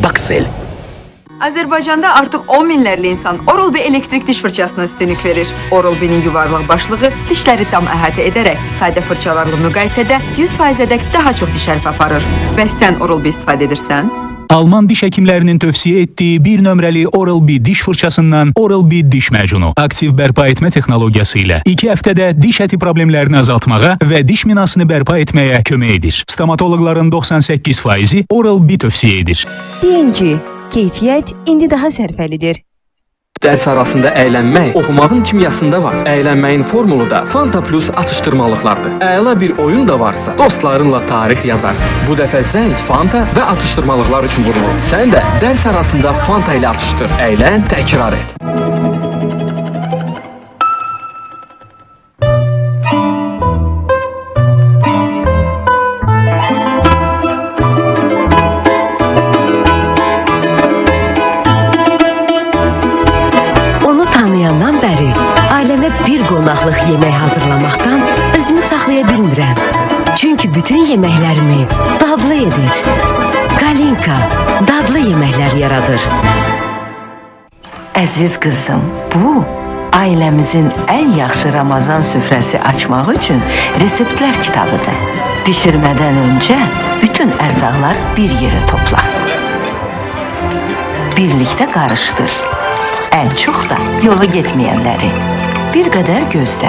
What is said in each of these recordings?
Baksel. Azərbaycanda artıq 10 minlərlə insan Oral-B elektrik diş fırçasına üstünlük verir. Oral-B'nin yuvarlaq başlığı dişləri tam əhatə edərək sadə fırçalarla müqayisədə 100%-ədək daha çox diş hərfi aparır. Bəs sən Oral-B istifadə edirsən? Alman diş həkimlərinin tövsiyə etdiyi 1 nömrəli Oral-B diş fırçasından Oral-B diş macunu aktiv bərpa etmə texnologiyası ilə 2 həftədə diş əti problemlərini azaltmağa və diş minasını bərpa etməyə kömək edir. Stomatoloqların 98%-i Oral-B tövsiyə edir. Birinci, keyfiyyət indi daha sərfəlidir. Dərs arasında əylənmək oxumağın kimyasında var. Əylənməyin formulu da Fanta Plus atışdırmalıqlardır. Əla bir oyun da varsa, dostlarınla tarix yazarsan. Bu dəfə zəng Fanta və atışdırmalıqlar üçün vurulur. Sən də dərs arasında Fanta ilə atışdır. Əylən, təkrar et. Tanıyandan bəri ailəmə bir qonaqlıq yemək hazırlamaqdan özümü saxlaya bilmirəm. Çünki bütün yeməklərimi dadlı edir. Galinka dadlı yeməklər yaradır. Əziz qızım, bu ailəmizin ən yaxşı Ramazan süfrəsi açmaq üçün reseptlər kitabıdır. Bişirmədən öncə bütün ərzaqlar bir yerə topla. Birlikdə qarışdır. Ən çox da yola getməyənləri bir qədər gözlə.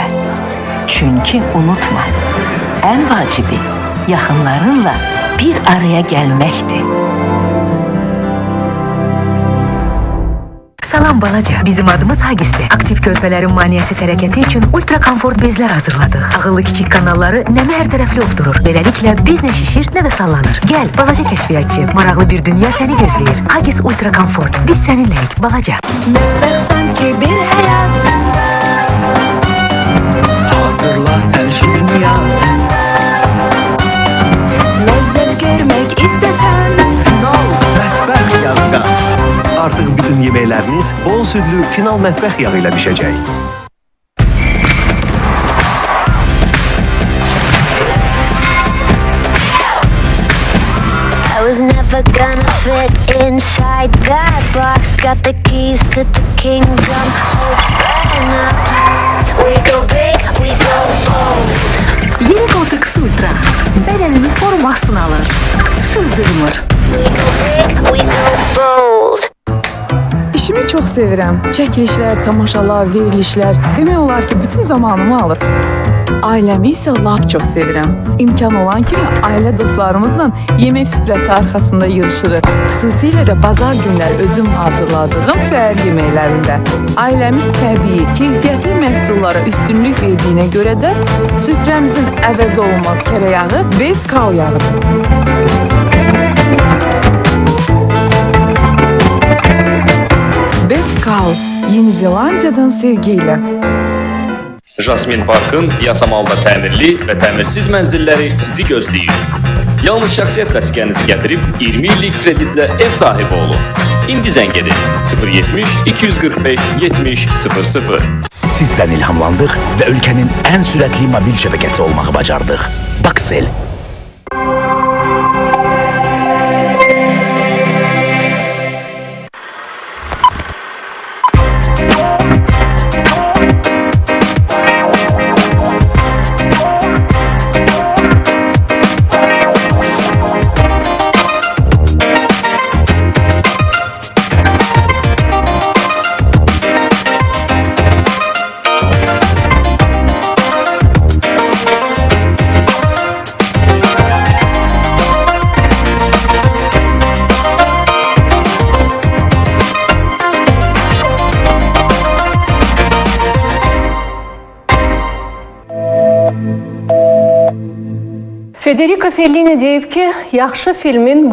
Çünki unutma, ən vacibi yaxınlarınla bir araya gəlməkdir. Salam balaca, bizim adımız Hagis'ti. Aktif körpələrin maniyəsiz hərəkəti üçün ultra komfort bezlər hazırladıq. Ağıllı kiçik kanalları nəmi hər tərəfli obdurur. Beləliklə biz nə şişir, nə də sallanır. Gəl, balaca kəşfiyyatçı, maraqlı bir dünya səni gözləyir. Hagis ultra komfort, biz səninləyik balaca. Mətbəx sanki bir həyat. Hazırla sən şirniyyat. Ləzzət görmək istəsən. Mətbəx yağı qat. Artıq bütün yeməkləriniz bol südlü final mətbəx yağı ilə bişəcək. I was never gonna fit inside that box. Got the keys to the kingdom. Open up. We go big, we go bold. Yeni Cortex Ultra, bədəninin formasını alır, sızdırmır. We go big, we go bold. İşimi çox sevirəm. Çəkilişlər, tamaşalar, verilişlər demək olar ki, bütün zamanımı alır. Ailəmi isə lap çox sevirəm. İmkan olan kimi ailə dostlarımızla yemək süfrəsi arxasında yığışırıq. Xüsusilə də bazar günlər özüm hazırladığım səhər yeməklərində. Ailəmiz təbii, keyfiyyətli məhsullara üstünlük verdiyinə görə də süfrəmizin əvəz olunmaz kərəyağı Beskau yağıdır. Beskau, Yeni Zelandiyadan sevgiyle. Jasmin Parkın yasamalda təmirli və təmirsiz mənzilləri sizi gözləyir. Yalnız şəxsiyyət vəsiqənizi gətirib 20 illik kreditlə ev sahibi olun. İndi zəng edin 070 245 70 00. Sizdən ilhamlandıq və ölkənin ən sürətli mobil şəbəkəsi olmağı bacardıq. Baksel. Federico Fellini deyib ki, yaxşı filmin